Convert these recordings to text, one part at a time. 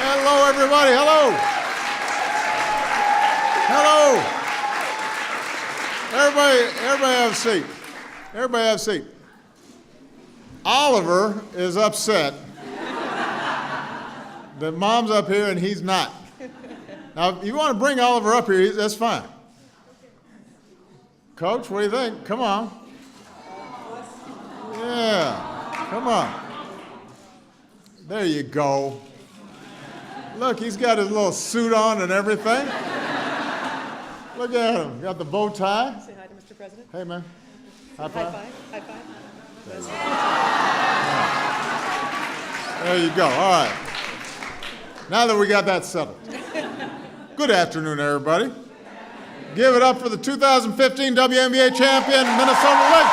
Hello, everybody. Hello. Hello. Everybody have a seat. Everybody have a seat. Oliver is upset that Mom's up here and he's not. Now, if you want to bring Oliver up here, that's fine. Coach, what do you think? Come on. Yeah, come on. There you go. Look, he's got his little suit on and everything. Look at him. Got the bow tie. Say hi to Mr. President. Hey, man. High five. High five. There you go. All right. Now that we got that settled. Good afternoon, everybody. Give it up for the 2015 WNBA champion, Minnesota Lynx.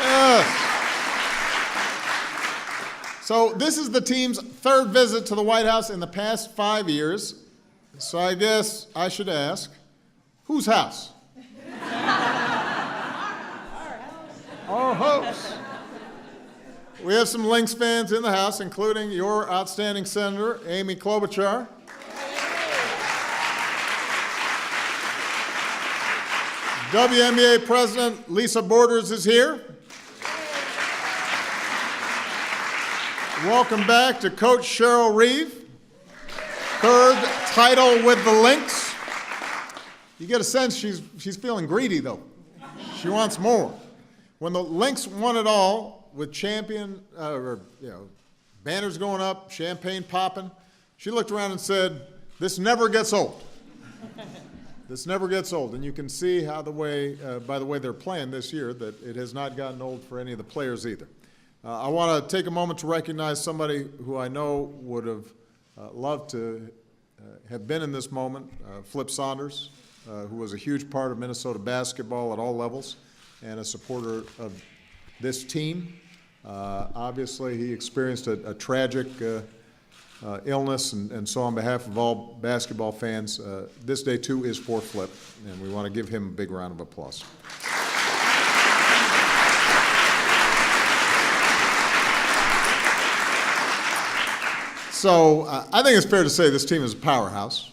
Yes. So this is the team's third visit to the White House in the past 5 years. So I guess I should ask, whose house? Our house. We have some Lynx fans in the house, including your outstanding senator, Amy Klobuchar. WNBA President Lisa Borders is here. Welcome back to Coach Cheryl Reeve, third title with the Lynx. You get a sense she's feeling greedy, though. She wants more. When the Lynx won it all, with banners going up, champagne popping, she looked around and said, "This never gets old." This never gets old, and you can see how by the way they're playing this year, that it has not gotten old for any of the players either. I want to take a moment to recognize somebody who I know would have loved to have been in this moment, Flip Saunders, who was a huge part of Minnesota basketball at all levels and a supporter of this team. Obviously, he experienced a tragic illness, and so on behalf of all basketball fans, this day too is for Flip, and we want to give him a big round of applause. So I think it's fair to say this team is a powerhouse.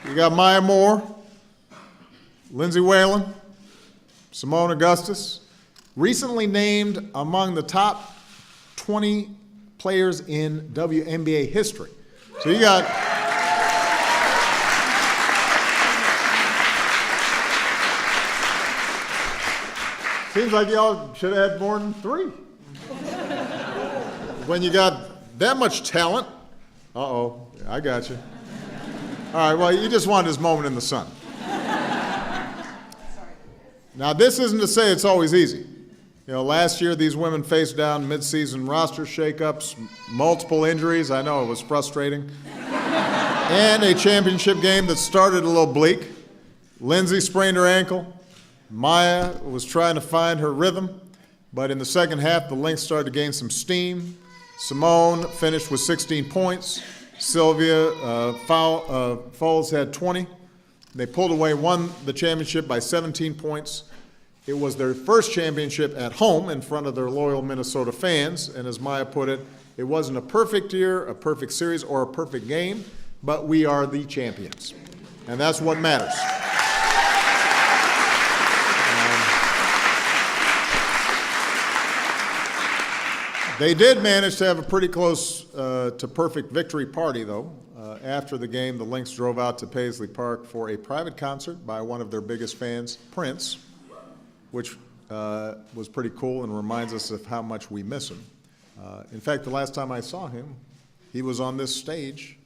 You got Maya Moore, Lindsay Whalen, Simone Augustus, recently named among the top 20 players in WNBA history. So you got seems like y'all should have had more than 3. When you got that much talent, I got you. All right, well, you just wanted this moment in the sun. Now, this isn't to say it's always easy. You know, last year these women faced down mid-season roster shakeups, multiple injuries. I know it was frustrating. And a championship game that started a little bleak. Lindsay sprained her ankle. Maya was trying to find her rhythm. But in the second half, the Lynx started to gain some steam. Simone finished with 16 points. Sylvia Fowles had 20. They pulled away, won the championship by 17 points. It was their first championship at home in front of their loyal Minnesota fans. And as Maya put it, it wasn't a perfect year, a perfect series, or a perfect game, but we are the champions. And that's what matters. They did manage to have a pretty close to perfect victory party, though. After the game, the Lynx drove out to Paisley Park for a private concert by one of their biggest fans, Prince, which was pretty cool and reminds us of how much we miss him. In fact, the last time I saw him, he was on this stage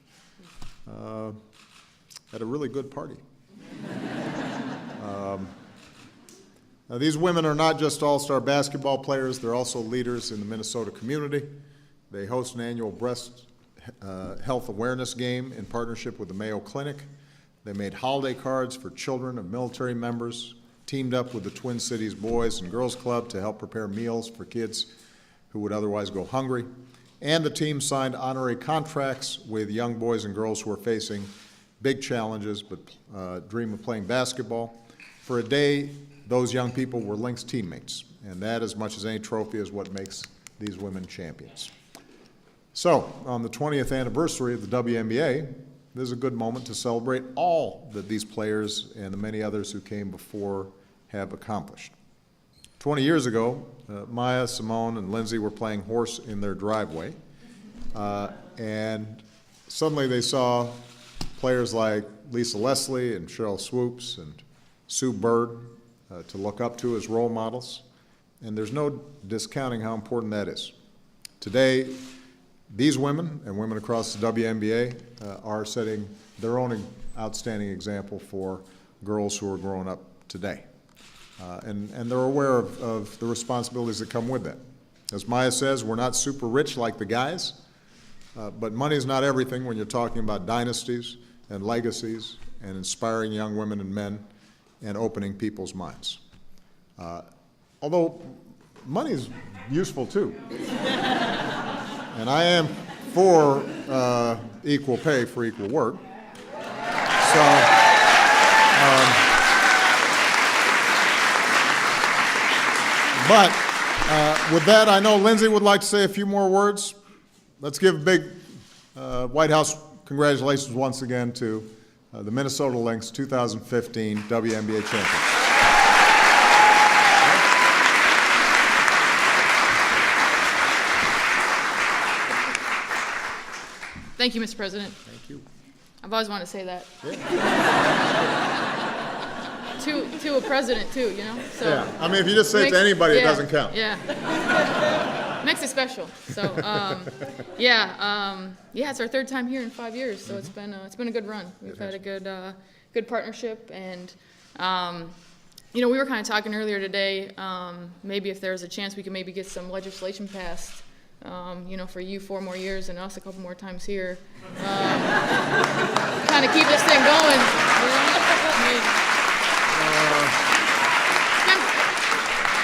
at a really good party. Now, these women are not just all-star basketball players, they're also leaders in the Minnesota community. They host an annual breast health awareness game in partnership with the Mayo Clinic. They made holiday cards for children of military members, teamed up with the Twin Cities Boys and Girls Club to help prepare meals for kids who would otherwise go hungry. And the team signed honorary contracts with young boys and girls who are facing big challenges but dream of playing basketball. For a day, those young people were Lynx teammates, and that, as much as any trophy, is what makes these women champions. So, on the 20th anniversary of the WNBA, this is a good moment to celebrate all that these players and the many others who came before have accomplished. 20 years ago, Maya, Simone, and Lindsay were playing horse in their driveway, and suddenly they saw players like Lisa Leslie and Cheryl Swoops and Sue Bird to look up to as role models, and there's no discounting how important that is. Today, these women and women across the WNBA are setting their own outstanding example for girls who are growing up today. And they're aware of the responsibilities that come with that. As Maya says, we're not super rich like the guys, but money is not everything when you're talking about dynasties and legacies and inspiring young women and men and opening people's minds. Although money is useful too. And I am for equal pay for equal work. But with that, I know Lindsay would like to say a few more words. Let's give a big White House congratulations once again to the Minnesota Lynx 2015 WNBA champions. Thank you, Mr. President. Thank you. I've always wanted to say that. Yeah. to a president, too, you know? So Yeah, I mean, if you just say it to anybody, it doesn't count. Yeah. Makes it special. So, yeah, it's our third time here in 5 years, so it's been a good run. We've had a good partnership, and you know, we were kind of talking earlier today. Maybe if there's a chance, we could maybe get some legislation passed. You know, for you 4 more years and us a couple more times here. Kind of keep this thing going. You know?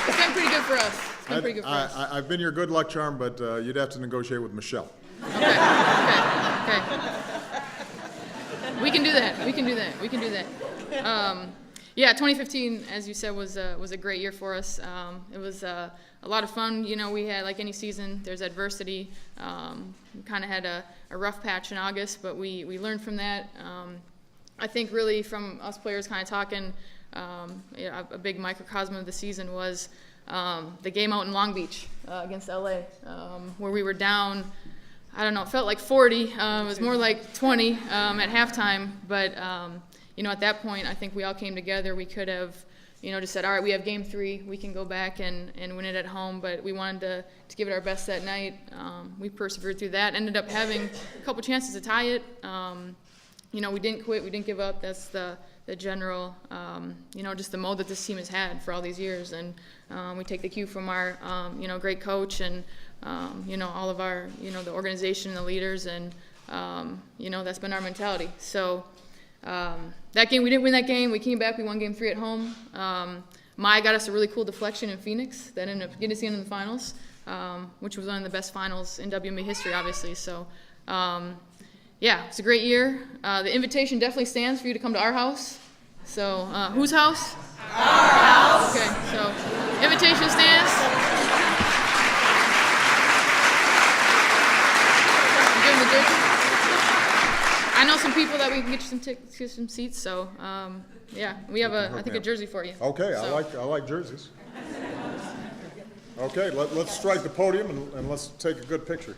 It's been pretty good for us. It's been pretty good for us. I've been your good luck charm, but you'd have to negotiate with Michelle. Okay. We can do that. Yeah, 2015, as you said, was a great year for us. It was a lot of fun. You know, we had, like any season, there's adversity. We kind of had a rough patch in August, but we learned from that. I think really from us players kind of talking, a big microcosm of the season was the game out in Long Beach against LA, where we were down, I don't know, it felt like 40. It was more like 20 at halftime, but you know, at that point, I think we all came together. We could have, you know, just said, all right, we have game 3. We can go back and win it at home, but we wanted to give it our best that night. We persevered through that, ended up having a couple chances to tie it. You know, we didn't quit. We didn't give up. That's the general, you know, just the mode that this team has had for all these years. And we take the cue from our, you know, great coach and, you know, all of our, you know, the organization and the leaders. And, you know, that's been our mentality. So, that game, we didn't win that game. We came back. We won game 3 at home. Maya got us a really cool deflection in Phoenix that ended up getting us in the finals, which was one of the best finals in WNBA history, obviously. So, yeah, it's a great year. The invitation definitely stands for you to come to our house. So, whose house? Our house. Okay, so invitation stands. Give them the jersey. I know some people that we can get you some seats, so yeah, we have I think a jersey for you. Okay, so. I like jerseys. Okay, let's strike the podium and let's take a good picture.